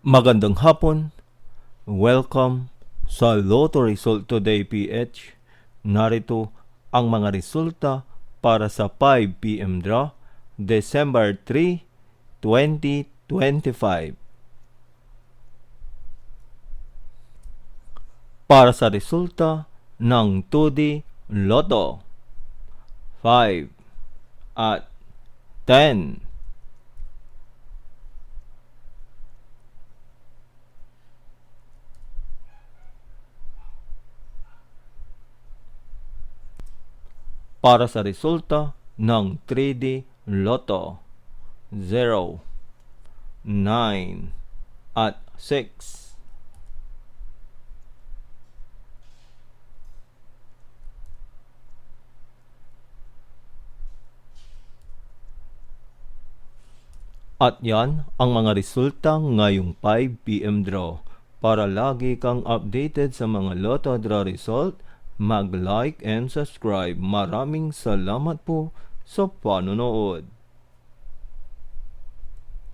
Magandang hapon. Welcome sa Lotto Result Today PH. Narito ang mga resulta para sa 5 PM draw, December 3, 2025. Para sa resulta ng 2D Lotto, 5 at 10. Para sa resulta ng 3D Lotto, 0, 9 at 6. At yan ang mga resulta ngayong 5 PM draw. Para lagi kang updated sa mga Lotto draw result, mag-like and subscribe. Maraming salamat po sa panonood.